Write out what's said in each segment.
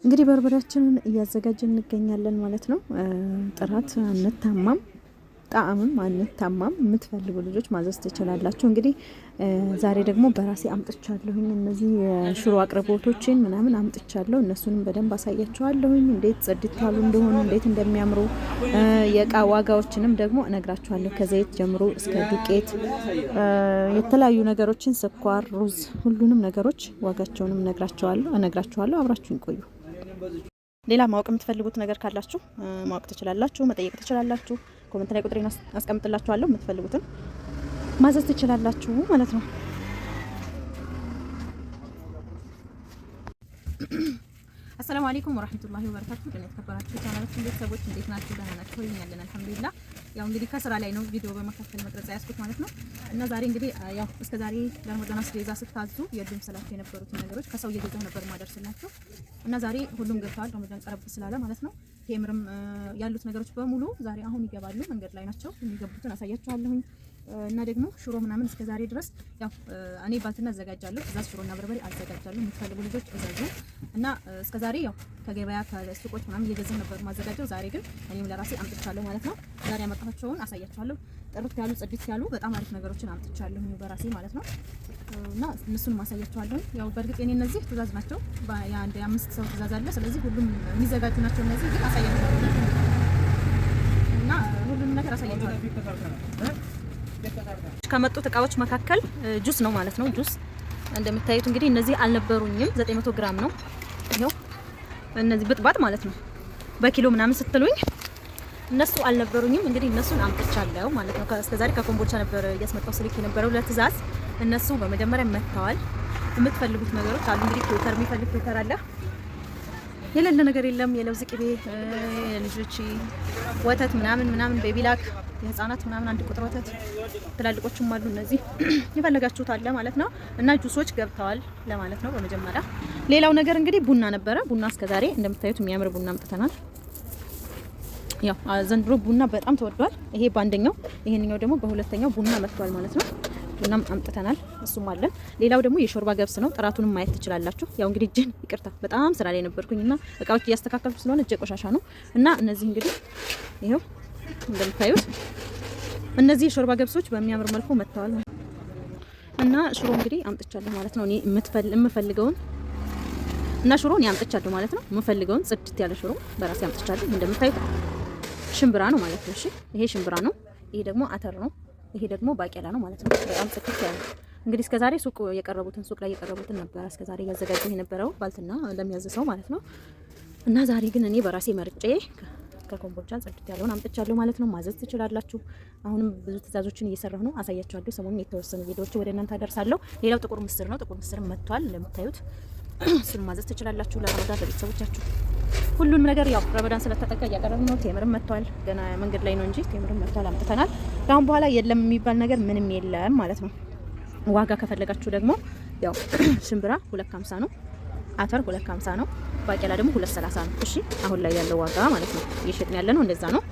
እንግዲህ በርበሬያችንን እያዘጋጀን እንገኛለን ማለት ነው። ጥራት አንታማም፣ ጣዕምም አንታማም። የምትፈልጉ ልጆች ማዘዝ ትችላላችሁ። እንግዲህ ዛሬ ደግሞ በራሴ አምጥቻለሁኝ። እነዚህ የሽሮ አቅርቦቶችን ምናምን አምጥቻለሁ። እነሱንም በደንብ አሳያችኋለሁኝ፣ እንዴት ጽድት ያሉ እንደሆኑ፣ እንዴት እንደሚያምሩ። የእቃ ዋጋዎችንም ደግሞ እነግራችኋለሁ፣ ከዘይት ጀምሮ እስከ ዱቄት፣ የተለያዩ ነገሮችን፣ ስኳር፣ ሩዝ፣ ሁሉንም ነገሮች ዋጋቸውንም እነግራችኋለሁ። አብራችሁን ቆዩ። ሌላ ማወቅ የምትፈልጉት ነገር ካላችሁ ማወቅ ትችላላችሁ፣ መጠየቅ ትችላላችሁ። ኮሜንት ላይ ቁጥሬን አስቀምጥላችኋለሁ። የምትፈልጉትን ማዘዝ ትችላላችሁ ማለት ነው። አሰላሙ አለይኩም ወራህመቱላሂ ወበረካቱ። ደህና ተከበራችሁ ቻናላችን ቤተሰቦች እንዴት ናችሁ? ደህና ናችሁ? ያለን አልሐምዱሊላህ። ያው እንግዲህ ከስራ ላይ ነው ቪዲዮ በመካከል መቅረጽ ያስኩት ማለት ነው። እና ዛሬ እንግዲህ ያው እስከ ዛሬ ለረመዳን አስቤዛ ስታዙ የሉም ስላችሁ የነበሩትን ነገሮች ከሰው እየገዛሁ ነበር ማደርስላችሁ። እና ዛሬ ሁሉም ገብተዋል፣ ረመዳን ቀረብ ስላለ ማለት ነው። ቴምርም ያሉት ነገሮች በሙሉ ዛሬ አሁን ይገባሉ፣ መንገድ ላይ ናቸው። የሚገቡትን አሳያችኋለሁኝ። እና ደግሞ ሽሮ ምናምን እስከ ዛሬ ድረስ ያው እኔ ባልትና አዘጋጃለሁ፣ እዛ ሽሮና በርበሬ አዘጋጃለሁ። የምትፈልጉ ልጆች እዛዙ። እና እስከ ዛሬ ያው ከገበያ ከሱቆች ምናምን እየገዛሁ ነበር ማዘጋጀው። ዛሬ ግን እኔም ለራሴ አምጥቻለሁ ማለት ነው። ዛሬ ያመጣኋቸውን አሳያችኋለሁ። ጥርት ያሉ ጽድት ያሉ በጣም አሪፍ ነገሮችን አምጥቻለሁ በራሴ ማለት ነው። እና እነሱን ማሳያችኋለሁ። ያው በእርግጥ የኔ እነዚህ ትእዛዝ ናቸው። የአንድ የአምስት ሰው ትእዛዝ አለ። ስለዚህ ሁሉም የሚዘጋጁ ናቸው። እነዚህ ግን አሳያችኋለሁ እና ሁሉንም ነገር አሳያችኋለሁ። ከመጡት እቃዎች መካከል ጁስ ነው ማለት ነው። ጁስ እንደምታዩት እንግዲህ እነዚህ አልነበሩኝም። 900 ግራም ነው ይሄው። እነዚህ ብጥባጥ ማለት ነው። በኪሎ ምናምን ስትሉኝ እነሱ አልነበሩኝም። እንግዲህ እነሱን አምጥቻለሁ ማለት ነው። እስከዛሬ ከኮምቦልቻ ነበር እያስመጣው ስልክ የነበረው ለትእዛዝ። እነሱ በመጀመሪያ መጥተዋል። የምትፈልጉት ነገሮች አሉ። እንግዲህ ፒውተር የሚፈልግ ፒውተር አለ። የሌለ ነገር የለም። የለውዝ ቅቤ፣ የልጆች ወተት ምናምን ቤቢላክ፣ የህፃናት ምናምን አንድ ቁጥር ወተት፣ ትላልቆቹም አሉ። እነዚህ የፈለጋችሁት አለ ማለት ነው። እና ጁሶች ገብተዋል ለማለት ነው በመጀመሪያ። ሌላው ነገር እንግዲህ ቡና ነበረ። ቡና እስከዛሬ እንደምታዩት የሚያምር ቡና አምጥተናል። ያው ዘንድሮ ቡና በጣም ተወዷል። ይሄ በአንደኛው፣ ይሄንኛው ደግሞ በሁለተኛው ቡና መጥቷል ማለት ነው። ቡናም አምጥተናል፣ እሱም አለን። ሌላው ደግሞ የሾርባ ገብስ ነው። ጥራቱንም ማየት ትችላላችሁ። ያው እንግዲህ እጄን ይቅርታ በጣም ስራ ላይ ነበርኩኝና እቃዎች እያስተካከልኩ ስለሆነ እጄ ቆሻሻ ነው። እና እነዚህ እንግዲህ ይሄው እንደምታዩት እነዚህ የሾርባ ገብሶች በሚያምር መልኩ መጥተዋል። እና ሽሮ እንግዲህ አምጥቻለሁ ማለት ነው። እኔ የምፈልገውን እና ሽሮ እኔ አምጥቻለሁ ማለት ነው። የምፈልገውን ጽድት ያለ ሽሮ በራሴ አምጥቻለሁ። እንደምታዩት ሽምብራ ነው ማለት ነው። እሺ ይሄ ሽምብራ ነው። ይሄ ደግሞ አተር ነው። ይሄ ደግሞ ባቄላ ነው ማለት ነው። በጣም ጽድት ያለ እንግዲህ እስከዛሬ ሱቅ ላይ የቀረቡትን ነበር እስከዛሬ ያዘጋጀው የነበረው ባልትና ለሚያዘሰው ማለት ነው። እና ዛሬ ግን እኔ በራሴ መርጬ ከኮምቦልቻ ጽድት ያለውን አምጥቻለሁ ማለት ነው። ማዘዝ ትችላላችሁ። አሁንም ብዙ ትእዛዞችን እየሰራሁ ነው፣ አሳያችኋለሁ። ሰሞኑን የተወሰኑ ቪዲዮዎች ወደ እናንተ አደርሳለሁ። ሌላው ጥቁር ምስር ነው። ጥቁር ምስር መጥቷል እንደምታዩት። እሱን ማዘዝ ትችላላችሁ ለረመዳን ለቤተሰቦቻችሁ። ሁሉንም ነገር ያው ረመዳን ስለተጠጋ እያቀረብን ነው። ቴምርም መጥቷል። ገና መንገድ ላይ ነው እንጂ ቴምርም መጥቷል፣ አምጥተናል። ከአሁን በኋላ የለም የሚባል ነገር ምንም የለም ማለት ነው። ዋጋ ከፈለጋችሁ ደግሞ ያው ሽምብራ 250 ነው፣ አተር 250 ነው፣ ባቄላ ደግሞ 230 ነው። እሺ አሁን ላይ ያለው ዋጋ ማለት ነው። እየሸጥን ያለ ነው እንደዛ ነው።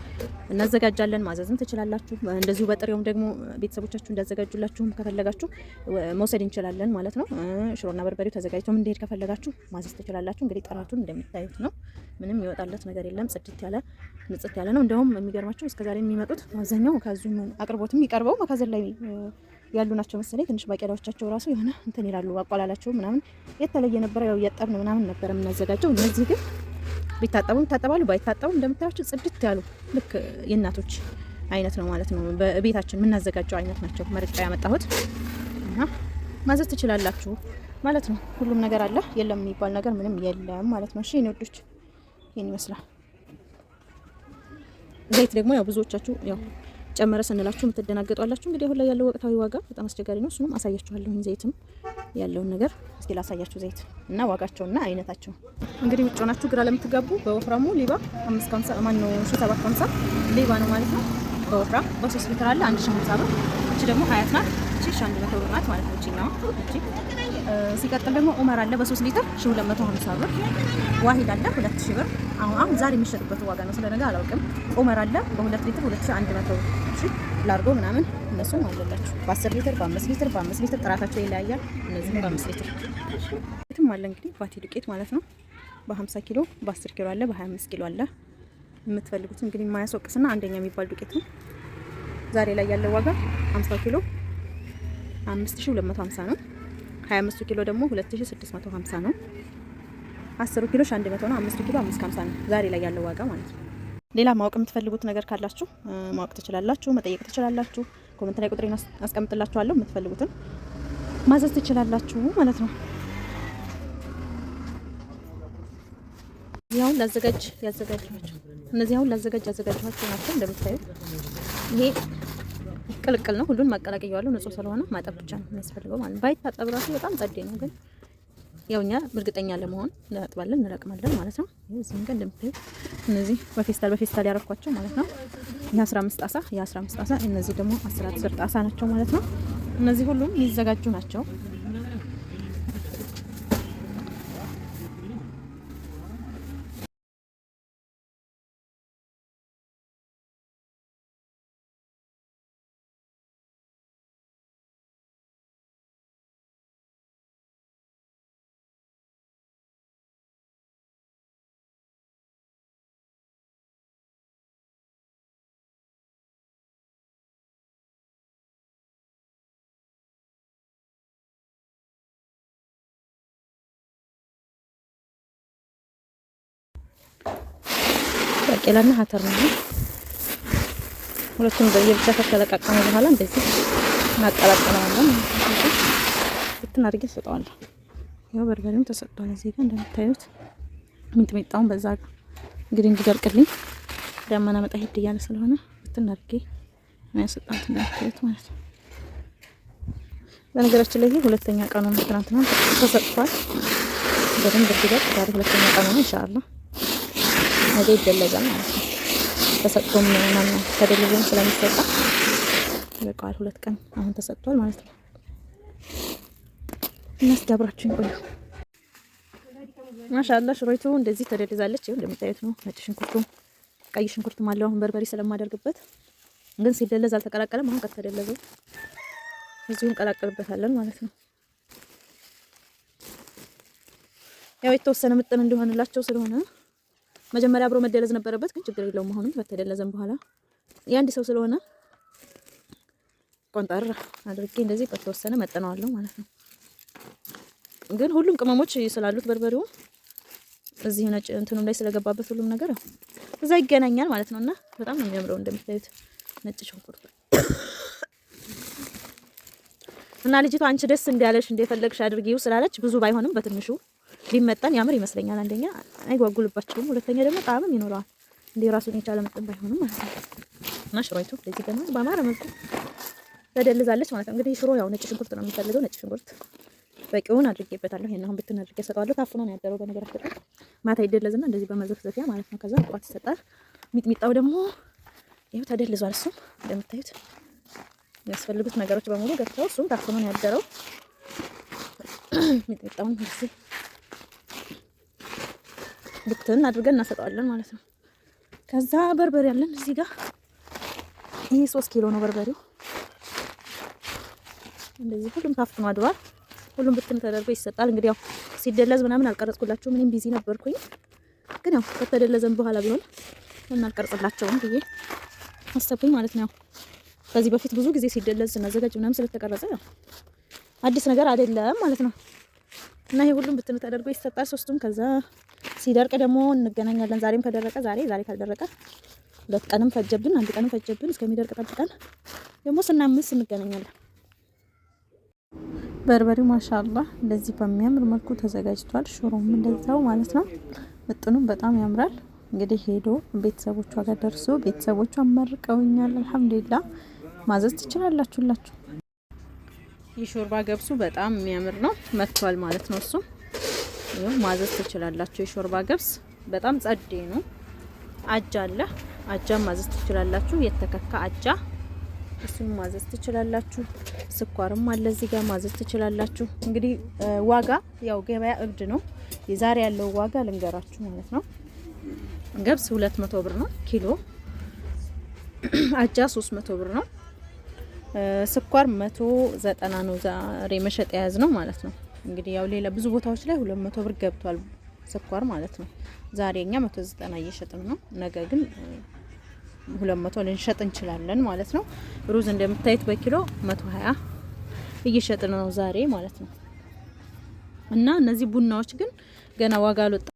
እናዘጋጃለን፣ ማዘዝም ትችላላችሁ። እንደዚሁ በጥሬውም ደግሞ ቤተሰቦቻችሁ እንዳዘጋጁላችሁም ከፈለጋችሁ መውሰድ እንችላለን ማለት ነው። ሽሮና በርበሬው ተዘጋጅቶ እንዲሄድ ከፈለጋችሁ ማዘዝ ትችላላችሁ። እንግዲህ ጥራቱን እንደምታዩት ነው። ምንም ይወጣለት ነገር የለም። ጽድት ያለ ንጽት ያለ ነው። እንደውም የሚገርማችሁ እስከዛሬ የሚመጡት አብዛኛው ከዙም አቅርቦት የሚቀርበው መካዘን ላይ ያሉ ናቸው መሰለኝ። ትንሽ ባቄላዎቻቸው ራሱ የሆነ እንትን ይላሉ። አቋላላቸው ምናምን የተለየ ነበር። ያው እያጠብን ምናምን ነበር የምናዘጋጀው። እነዚህ ግን ቢታጠቡም ይታጠባሉ፣ ባይታጠቡም እንደምታያቸው ጽድት ያሉ ልክ የእናቶች አይነት ነው ማለት ነው። በቤታችን የምናዘጋጀው አይነት ናቸው። መርጫ ያመጣሁት እና ማዘዝ ትችላላችሁ ማለት ነው። ሁሉም ነገር አለ። የለም የሚባል ነገር ምንም የለም ማለት ነው። እሺ እኔ ወዶች ይሄን ይመስላል። ዘይት ደግሞ ያው ብዙዎቻችሁ ያው ጨመረ ስንላችሁ የምትደናገጧላችሁ። እንግዲህ አሁን ላይ ያለው ወቅታዊ ዋጋ በጣም አስቸጋሪ ነው። እሱንም አሳያችኋለሁ። ዘይትም ያለውን ነገር እስኪ ላሳያችሁ። ዘይት እና ዋጋቸውና አይነታቸው እንግዲህ ውጭ ሆናችሁ ግራ ለምትጋቡ በወፍራሙ ሊባ 550 ማን ነው 750 ሊባ ነው ማለት ነው። በወፍራም በ3 ሊትር አለ 1050 ብር። እቺ ደግሞ ሀያት ናት። እቺ 100 ብር ናት ማለት ነው። እቺኛው እቺ ሲቀጥል ደግሞ ኡመር አለ በ3 ሊትር 1250 ብር። ዋሂድ አለ 2000 ብር። አሁን ዛሬ የሚሸጥበት ዋጋ ነው፣ ስለነገ አላውቅም። ኡመር አለ በ2 ሊትር 2100 ብር። እሺ ላርጎ ምናምን እነሱም አለላችሁ በ10 ሊትር በ5 ሊትር በ5 ሊትር ጥራታቸው ይለያያል። እነዚህ በ5 ሊትር እንትም አለ እንግዲህ ባቲ ዱቄት ማለት ነው። በ50 ኪሎ በ10 ኪሎ አለ፣ በ25 ኪሎ አለ። የምትፈልጉት እንግዲህ የማያስወቅስና አንደኛ የሚባል ዱቄት ነው። ዛሬ ላይ ያለው ዋጋ 50 ኪሎ 5250 ነው። 25 ኪሎ ደግሞ 2650 ነው። 10 ኪሎ 100 ነው። 5 ኪሎ 550 ነው ዛሬ ላይ ያለው ዋጋ ማለት ነው። ሌላ ማወቅ የምትፈልጉት ነገር ካላችሁ ማወቅ ትችላላችሁ፣ መጠየቅ ትችላላችሁ። ኮሜንት ላይ ቁጥሬን አስቀምጥላችኋለሁ። የምትፈልጉትን ማዘዝ ትችላላችሁ ማለት ነው። ያው ላዘጋጅ ያዘጋጅኋቸው እነዚህ አሁን ላዘጋጅ ያዘጋጅኋቸው ናቸው። እንደምታዩት ይሄ ቅልቅል ነው። ሁሉን ማቀላቀያዋለሁ። ንጹህ ስለሆነ ማጠብ ብቻ ነው የሚያስፈልገው ማለት ነው። ባይታጠብ ራሱ በጣም ጸዴ ነው። ግን ያው እኛ እርግጠኛ ለመሆን እናጥባለን፣ እንረቅማለን ማለት ነው። እዚህ ጋር እንደምታዩት እነዚህ በፌስታል ያረኳቸው ማለት ነው። የ15 ጣሳ የ15 ጣሳ እነዚህ ደግሞ 10 ጣሳ ናቸው ማለት ነው። እነዚህ ሁሉም የሚዘጋጁ ናቸው። ባቄላና አተር ነው። ሁለቱም በየብቻ ከተለቃቀመ በኋላ እንደዚህ እናቀላቅለዋለን። እንትን አድርጌ ሰጠዋለሁ። ያው በርበሬም ተሰጥቷል እዚህ ጋር እንደምታዩት። ሚጥሚጣውን በዛ እንግዲህ እንዲደርቅልኝ ዳመና መጣ ሄድ እያለ ስለሆነ እንትን አድርጌ ነው ያሰጣሁት እንደምታዩት ማለት ነው። በነገራችን ላይ ሁለተኛ ቀኑ ነው። ትናንትና ተሰጥቷል በደንብ እንዲደርቅ ዛሬ ሁለተኛ ቀኑ ነው ኢንሻአላህ። ነገ ይደለዛል ማለት ነው። ተሰጥቶም ምናምን ተደልዞም ስለሚሰጣ ይበቃዋል። 2 ቀን አሁን ተሰጥቷል ማለት ነው። እናስጋብራችሁ ቆዩ። ማሻአላ ሽሮይቱ እንደዚህ ተደልዛለች። ይኸው እንደምታዩት ነው። ነጭ ሽንኩርቱም ቀይ ሽንኩርቱም አለው። አሁን በርበሬ ስለማደርግበት ግን ሲደለዝ አልተቀላቀለም። አሁን ከተደለዘው እዚሁ እንቀላቀልበታለን ማለት ነው። ያው የተወሰነ ምጥን እንዲሆንላቸው ስለሆነ መጀመሪያ አብሮ መደለዝ ነበረበት፣ ግን ችግር የለውም። አሁንም ከተደለዘም በኋላ የአንድ ሰው ስለሆነ ቆንጠር አድርጌ እንደዚህ በተወሰነ መጠነዋለሁ ማለት ነው። ግን ሁሉም ቅመሞች ስላሉት በርበሬው እዚህ ነጭ እንትኑም ላይ ስለገባበት ሁሉም ነገር እዛ ይገናኛል ማለት ነውና በጣም ነው የሚያምረው። እንደምታዩት ነጭ ሽንኩርት እና ልጅቷ አንቺ ደስ እንዲያለሽ እንደፈለግሽ አድርጊው ስላለች ብዙ ባይሆንም በትንሹ ሊመጣን ያምር ይመስለኛል። አንደኛ አይጓጉልባቸውም፣ ሁለተኛ ደግሞ ጣዕምም ይኖረዋል። እንደ ራሱን የቻለ መጠን ባይሆንም ማለት ነው። እና ሽሮይቱ ለዚህ ደግሞ በአማረ መልኩ ተደልዛለች ማለት ነው። እንግዲህ ሽሮ ያው ነጭ ሽንኩርት ነው የሚፈልገው። ነጭ ሽንኩርት በቂውን አድርጌበታለሁ። ይሄን አሁን ብትን አድርጌ ሰጣዋለሁ። ታፍኖ ነው ያደረው በነገራችን ላይ ማታ ይደለዝና እንደዚህ በመዘፍዘፊያ ማለት ነው። ከዛ ቋት ይሰጣል። ሚጥሚጣው ደግሞ ይሄው ተደልዟል። እሱም እንደምታዩት የሚያስፈልጉት ነገሮች በሙሉ ገብተው እሱም ታፍኖ ነው ያደረው። ሚጥሚጣውን እንደዚህ ብትን አድርገን እናሰጣዋለን ማለት ነው። ከዛ በርበሬ ያለን እዚህ ጋር ይሄ 3 ኪሎ ነው በርበሬው። እንደዚህ ሁሉም ታፍኖ አድሯል። ሁሉም ብትን ተደርጎ ይሰጣል። እንግዲህ ያው ሲደለዝ ምናምን አልቀረጽኩላችሁም፣ እኔም ቢዚ ነበርኩኝ። ግን ያው ከተደለዘን በኋላ ቢሆን እናልቀርጽላቸውም ብዬ አሰብኩኝ ማለት ነው። ከዚህ በፊት ብዙ ጊዜ ሲደለዝ ስናዘጋጅ ምናምን ስለተቀረጸ ያው አዲስ ነገር አይደለም ማለት ነው። እና ይሄ ሁሉም ብትን ተደርጎ ይሰጣል ሶስቱም። ከዛ ሲደርቅ ደግሞ እንገናኛለን። ዛሬም ከደረቀ ዛሬ ካልደረቀ 2 ቀንም ፈጀብን፣ 1 ቀንም ፈጀብን። እስከሚደርቅ ጠብቀን ደግሞ ስናምስ እንገናኛለን። በርበሬው ማሻአላህ እንደዚህ በሚያምር መልኩ ተዘጋጅቷል። ሽሮም እንደዛው ማለት ነው። ምጥኑም በጣም ያምራል። እንግዲህ ሄዶ ቤተሰቦቿ ጋር ደርሶ ቤተሰቦቿ አመርቀውኛል። አልሐምዱሊላህ ማዘዝ ትችላላችሁላችሁ። የሾርባ ገብሱ በጣም የሚያምር ነው መጥቷል ማለት ነው። እሱ ይሄው ማዘዝ ትችላላችሁ። የሾርባ ገብስ በጣም ጸዴ ነው። አጃ አለ፣ አጃም ማዘዝ ትችላላችሁ። የተከካ አጃ እሱን ማዘዝ ትችላላችሁ። ስኳርም አለ እዚህ ጋር ማዘዝ ትችላላችሁ። እንግዲህ ዋጋ ያው ገበያ እብድ ነው። የዛሬ ያለው ዋጋ ልንገራችሁ ማለት ነው። ገብስ 200 ብር ነው ኪሎ፣ አጃ 300 ብር ነው፣ ስኳር 190 ነው ዛሬ መሸጥ የያዝ ነው ማለት ነው። እንግዲህ ያው ሌላ ብዙ ቦታዎች ላይ 200 ብር ገብቷል ስኳር ማለት ነው። ዛሬ እኛ 190 እየሸጥን ነው። ነገ ግን 200 ልንሸጥ እንችላለን ማለት ነው። ሩዝ እንደምታዩት በኪሎ 120 እየሸጥን ነው ዛሬ ማለት ነው። እና እነዚህ ቡናዎች ግን ገና ዋጋ አልወጣ